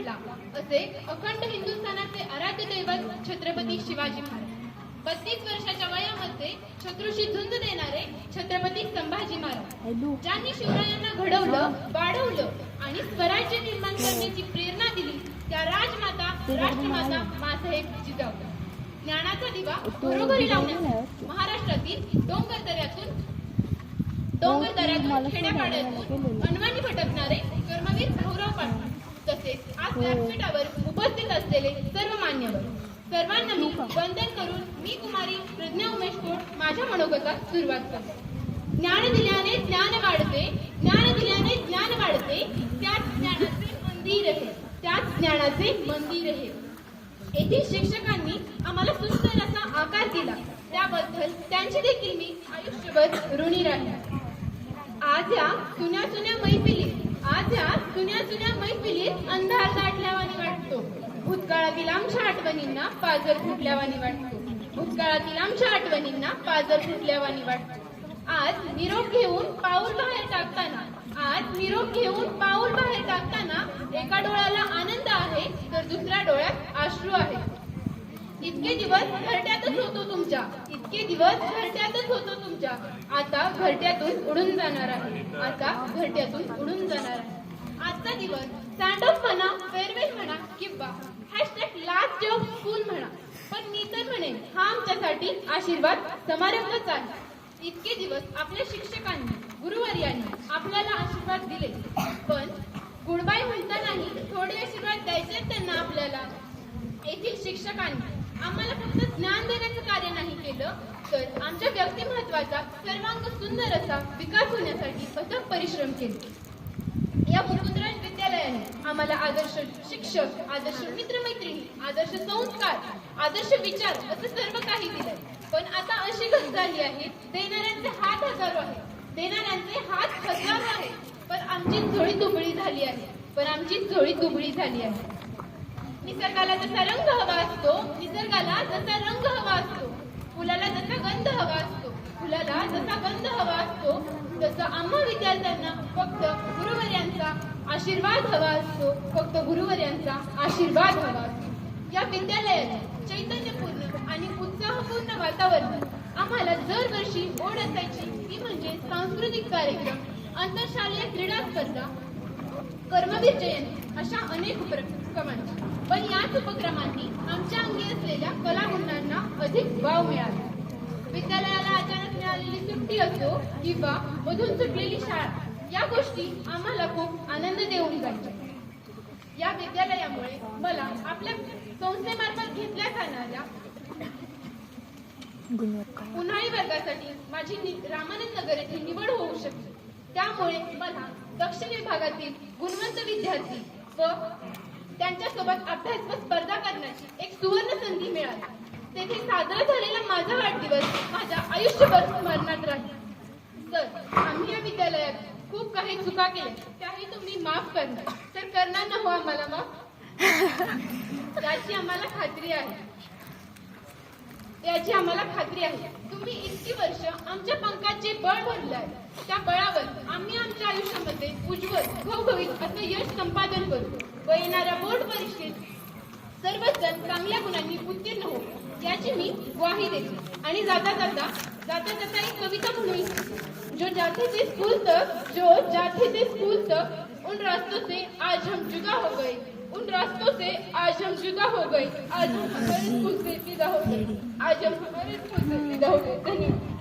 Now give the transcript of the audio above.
घडला असे अखंड हिंदुस्थानाचे आराध्य दैवत छत्रपती शिवाजी महाराज. 32 वर्षाच्या वयामध्ये शत्रूशी झुंज देणारे छत्रपती संभाजी महाराज, ज्यांनी शिवरायांना घडवलं, वाढवलं आणि स्वराज्य निर्माण करण्याची प्रेरणा दिली, त्या राजमाता राष्ट्रमाता माँसाहेब जिजाऊ. ज्ञानाचा दिवा घरोघरी लावण्यास महाराष्ट्रातील डोंगरदऱ्यातून खेड्यापाड्यातून अनवाणी भटकणारे कर्मवीर भाऊराव पाटील, तसेच आज व्यासपीठावर उपस्थित असलेले सर्व मान्यवर, सर्वांना मी वंदन करून मी कुमारी प्रज्ञा उमेश कोट माझ्या मनोगतात सुरुवात करते. ज्ञान दिल्याने ज्ञान वाढते, ज्ञान दिल्याने ज्ञान वाढते, त्याच ज्ञानाचे मंदिर आहे, त्याच ज्ञानाचे मंदिर आहे. येथील शिक्षकांनी आम्हाला सुंदर असा आकार दिला, त्याबद्दल त्यांची देखील मी आयुष्यभर ऋणी राहील. आज या सुन्या सुन्या मैफिलीत अंधार दाटल्यावानी वाटतो. भूतकाळातील आमच्या आठवणींना पाजर फुटल्यावानी वाटतो. भूतकाळातील आमच्या आठवणींना पाजर फुटल्यावानी वाटतो. आज निरोप घेऊन पाऊल बाहेर टाकताना एका डोळ्याला आनंद आहे तर दुसऱ्या डोळ्यात अश्रू आहे. इतके दिवस घरट्यातच होतो तुमच्या, आता घरट्यातून उडून जाणार आहे. आजचा दिवस स्टँड ऑफ म्हणा, फेअरवेल म्हणा किंवा लास्ट डे ऑफ स्कूल म्हणा, पण मी तर म्हणेन हा आमच्यासाठी आशीर्वाद समारंभच आहे. इतके दिवस आपल्या शिक्षकांनी, गुरुवर्यांनी आपल्याला आशीर्वाद दिले, पण गुडबाय म्हणतानाही थोडे आशीर्वाद द्यायचे त्यांना आपल्याला. येथील शिक्षकांनी आम्हाला फक्त ज्ञान देण्याचं कार्य नाही केलं, तर आमच्या व्यक्तिमत्वाचा सर्वांग सुंदर असा विकास होण्यासाठी अथक परिश्रम केले. या मुकुंदराज विद्यालयाने आम्हाला आदर्श शिक्षक, आदर्श मित्रमैत्रिणी, आदर्श संस्कार, आदर्श विचार असं सर्व काही दिलंय. पण आता अशी गत झाली आहे, देणाऱ्यांचे हात हजारो आहेत, पण आमची झोळी दुबळी झाली आहे. निसर्गाला जसा रंग हवा असतो, फुलाला जसा गंध हवा असतो, तसं आम्हा विद्यार्थ्यांना फक्त गुरुवर्यांचा आशीर्वाद हवा असतो. या विद्यालयाचे चैतन्यपूर्ण आणि उत्साहपूर्ण वातावरण आम्हाला दरवर्षी ओढ असायची, ती म्हणजे सांस्कृतिक कार्यक्रम, आंतरशालेय क्रीडा स्पर्धा, कर्मवीर जयंती अशा अनेक उपक्रमांची. पण याच उपक्रमांनी आमच्या अंगी असलेल्या कलागुणांना अधिक वाव मिळाला. विद्यालयाला अचानक मिळालेली सुट्टी असो किंवा मधून सुटलेली शाळा, या गोष्टी आम्हाला खूप आनंद देऊन जायच्या. या विद्यालयामुळे मला आपल्या संस्थेमार्फत घेतल्या जाणाऱ्या उन्हाळी वर्गासाठी माझी रामानंद नगर येथे निवड होऊ शकते. त्यामुळे मला दक्षिण विभागातील गुणवंत विद्यार्थी व त्यांच्यासोबत अभ्यास व स्पर्धा करण्याची एक सुवर्ण संधी मिळाली. तेथे साजरा झालेला माझा वाढदिवस माझ्या आयुष्यभर स्मरणात राहील. तर आम्ही या विद्यालयात खूप काही चुका केल्या, त्याही तुम्ही माफ करणार तर करणार ना हो आम्हाला माफ? याची आम्हाला खात्री आहे. तुम्ही इतकी वर्ष आमच्या पंखात जे बळ भरलं आहे, त्या बळावर आम्ही आमच्या आयुष्यामध्ये उज्ज्वल घवघवीत असं यश संपादन करू व येणाऱ्या बोर्ड परीक्षेत सर्वच जण चांगल्या गुणांनी उत्तीर्ण हो, याची मी ग्वाही देते. आणि जाता एक कविता म्हणून, जो जाते थे स्कूल तक उन रास्तों से आज हम जुदा हो गए, आज हम हमारे स्कूल से विदा हो गए. धन्यवाद.